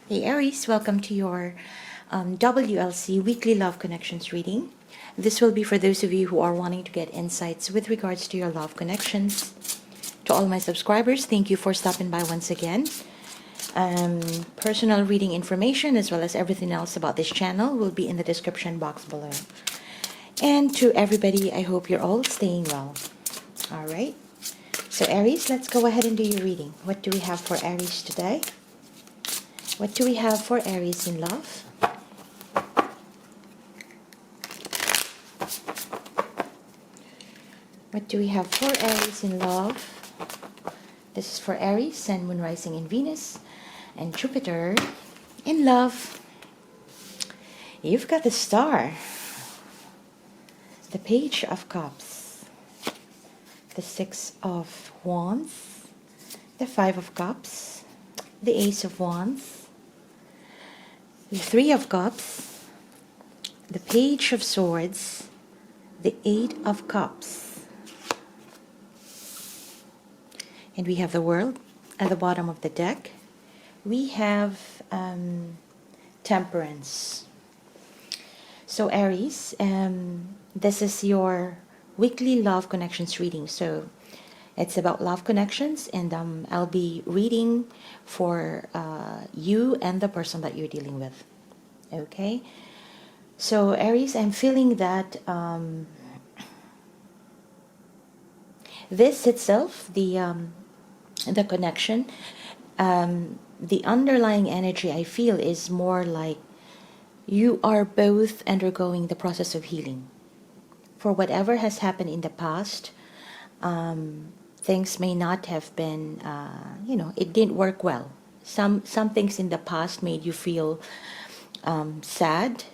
Hey Aries, welcome to your WLC Weekly Love Connections reading. This will be for those of you who are wanting to get insights with regards to your love connections. To all my subscribers, thank you for stopping by once again. Personal reading information as well as everything else about this channel will be in the description box below. And to everybody, I hope you're all staying well. Alright, so Aries, let's go ahead and do your reading. What do we have for Aries today? What do we have for Aries in love? What do we have for Aries in love? This is for Aries, Sun, Moon, Rising in Venus, and Jupiter in love. You've got the Star, the Page of Cups, the Six of Wands, the Five of Cups, the Ace of Wands, the Three of Cups, the Page of Swords, the Eight of Cups, and we have the World at the bottom of the deck. We have Temperance. So Aries, this is your weekly love connections reading. So it's about love connections, and I'll be reading for you and the person that you're dealing with. Okay, so Aries, I'm feeling that this itself, the connection, the underlying energy I feel is more like you are both undergoing the process of healing for whatever has happened in the past. Things may not have been, it didn't work well. Some things in the past made you feel sad.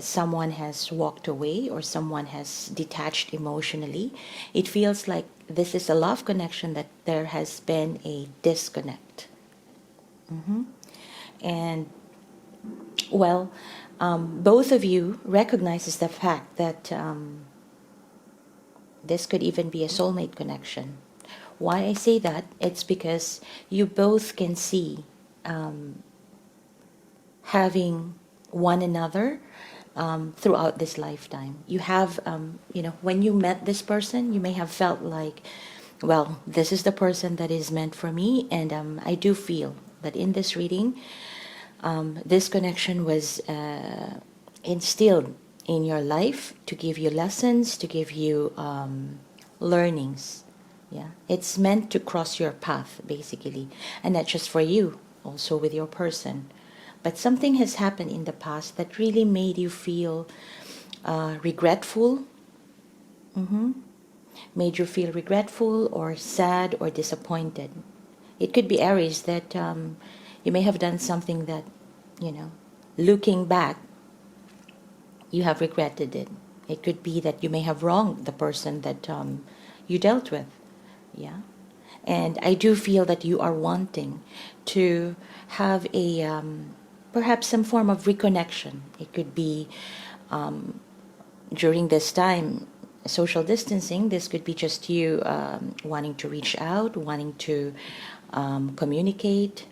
Someone has walked away or someone has detached emotionally. It feels like this is a love connection that there has been a disconnect. And, well, both of you recognizes the fact that this could even be a soulmate connection. Why I say that? It's because you both can see having one another throughout this lifetime. You have, when you met this person, you may have felt like, well, this is the person that is meant for me. And I do feel that in this reading, this connection was instilled in your life to give you lessons, to give you learnings. Yeah, it's meant to cross your path, basically, and not just for you, also with your person. But something has happened in the past that really made you feel regretful. Made you feel regretful or sad or disappointed. It could be Aries that you may have done something that, looking back, you have regretted it. It could be that you may have wronged the person that you dealt with. Yeah. And I do feel that you are wanting to have a perhaps some form of reconnection. It could be during this time, social distancing. This could be just you wanting to reach out, wanting to communicate,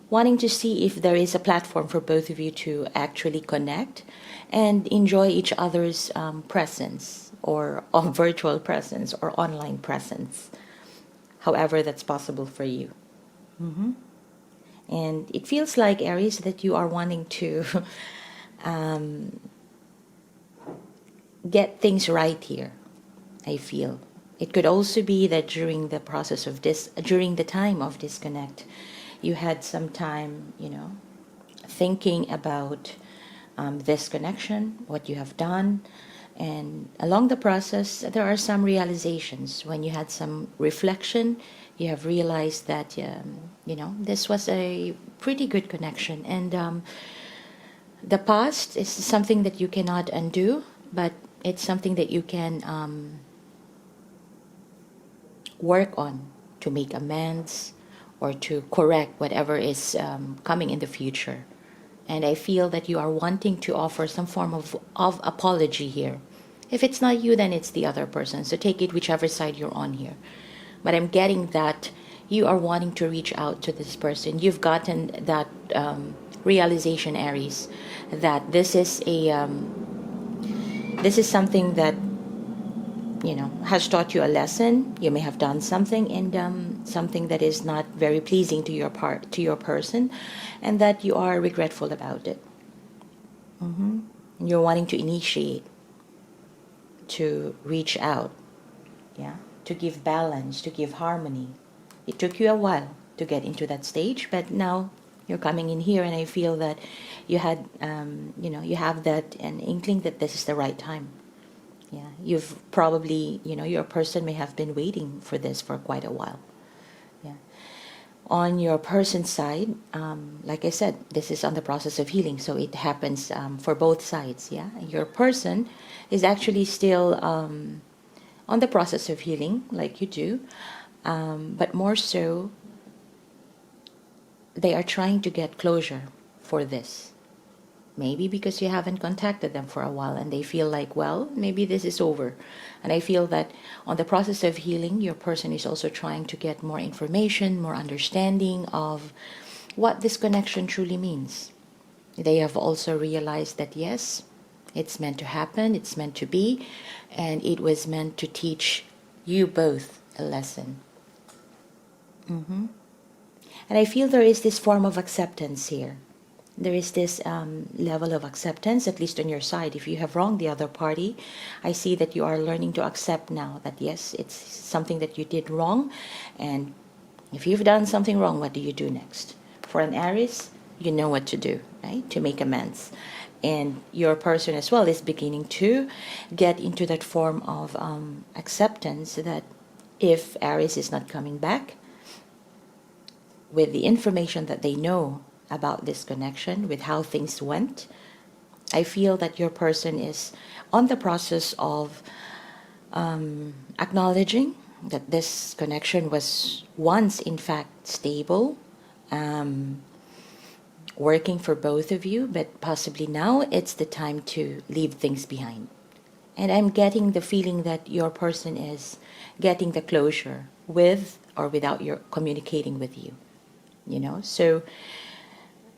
wanting to see if there is a platform for both of you to actually connect and enjoy each other's presence, or virtual presence or online presence, however that's possible for you. And it feels like, Aries, that you are wanting to get things right here, I feel. It could also be that during the process of during the time of disconnect, you had some time, thinking about this connection, what you have done. And along the process, there are some realizations. When you had some reflection, you have realized that, this was a pretty good connection. And the past is something that you cannot undo, but it's something that you can work on to make amends or to correct whatever is coming in the future. And I feel that you are wanting to offer some form of apology here. If it's not you, then it's the other person. So take it whichever side you're on here. But I'm getting that you are wanting to reach out to this person. You've gotten that realization, Aries, that this is something that, you know, has taught you a lesson. You may have done something, and something that is not very pleasing to your person, and that you are regretful about it. And you're wanting to initiate, to reach out, yeah, to give balance, to give harmony. It took you a while to get into that stage, but now you're coming in here, and I feel that you had, you have that an inkling that this is the right time. Yeah, you've probably, your person may have been waiting for this for quite a while. Yeah. On your person's side, like I said, this is on the process of healing, so it happens for both sides. Yeah, your person is actually still on the process of healing, like you do, but more so, they are trying to get closure for this. Maybe because you haven't contacted them for a while and they feel like, well, maybe this is over. And I feel that on the process of healing, your person is also trying to get more information, more understanding of what this connection truly means. They have also realized that, yes, it's meant to happen, it's meant to be, and it was meant to teach you both a lesson. And I feel there is this form of acceptance here. There is this level of acceptance, at least on your side. If you have wronged the other party, I see that you are learning to accept now that, yes, it's something that you did wrong. And if you've done something wrong, what do you do next? For an Aries, you know what to do, right? To make amends. And your person as well is beginning to get into that form of acceptance that if Aries is not coming back with the information that they know about this connection, with how things went, I feel that your person is on the process of acknowledging that this connection was once, in fact, stable, working for both of you, but possibly now it's the time to leave things behind. And I'm getting the feeling that your person is getting the closure with or without your communicating with you. So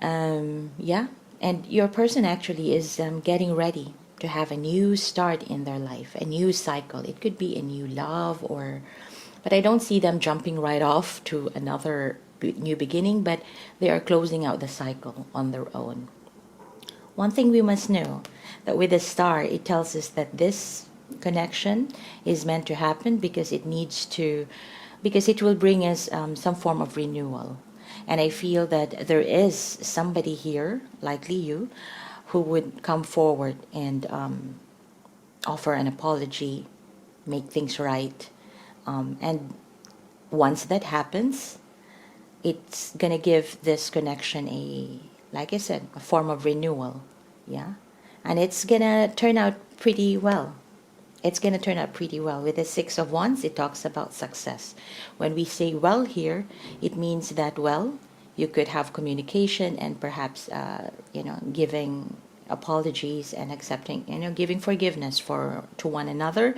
yeah, and your person actually is getting ready to have a new start in their life, a new cycle. It could be a new love, but I don't see them jumping right off to another new beginning, but they are closing out the cycle on their own. One thing we must know, that with the star, it tells us that this connection is meant to happen because it will bring us some form of renewal. And I feel that there is somebody here, likely you, who would come forward and offer an apology, make things right. And once that happens, it's going to give this connection like I said, a form of renewal. Yeah. And it's going to turn out pretty well. It's going to turn out pretty well. With the Six of Wands, it talks about success. When we say well here, it means that, well, you could have communication and perhaps, giving apologies and accepting, giving forgiveness to one another.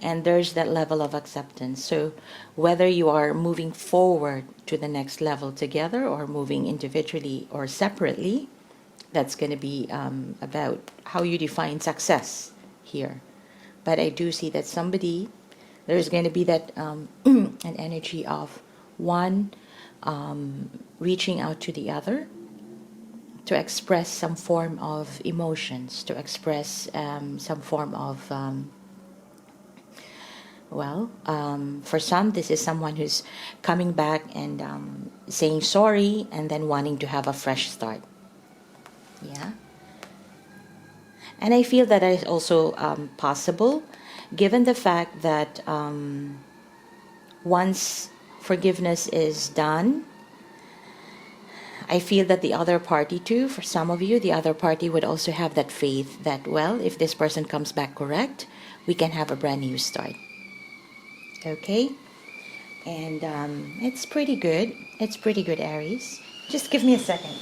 And there's that level of acceptance. So whether you are moving forward to the next level together or moving individually or separately, that's going to be about how you define success here. But I do see that there's going to be that an energy of one reaching out to the other to express some form of emotions, to express some form of, for some, this is someone who's coming back and saying sorry and then wanting to have a fresh start. Yeah. And I feel that is also possible, given the fact that once forgiveness is done, I feel that the other party too, for some of you, the other party would also have that faith that, well, if this person comes back correct, we can have a brand new start. Okay? And it's pretty good. It's pretty good, Aries. Just give me a second.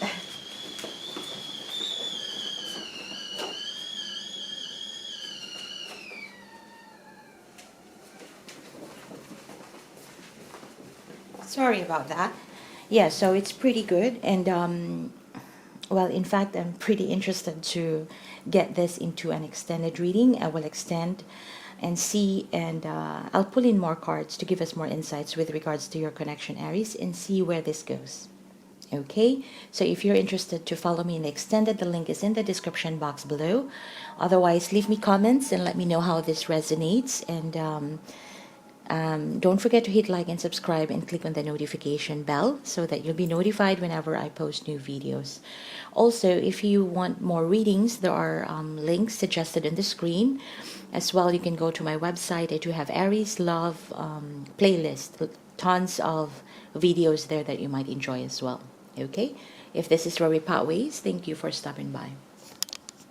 Sorry about that. Yeah, so it's pretty good. And, well, in fact, I'm pretty interested to get this into an extended reading. I will extend and see, and I'll pull in more cards to give us more insights with regards to your connection, Aries, and see where this goes. Okay, so if you're interested to follow me in the extended, the link is in the description box below. Otherwise, leave me comments and let me know how this resonates. And don't forget to hit like and subscribe and click on the notification bell so that you'll be notified whenever I post new videos. Also, if you want more readings, there are links suggested on the screen. As well, you can go to my website. I do have Aries Love playlist with tons of videos there that you might enjoy as well. Okay, if this is where we part ways, thank you for stopping by.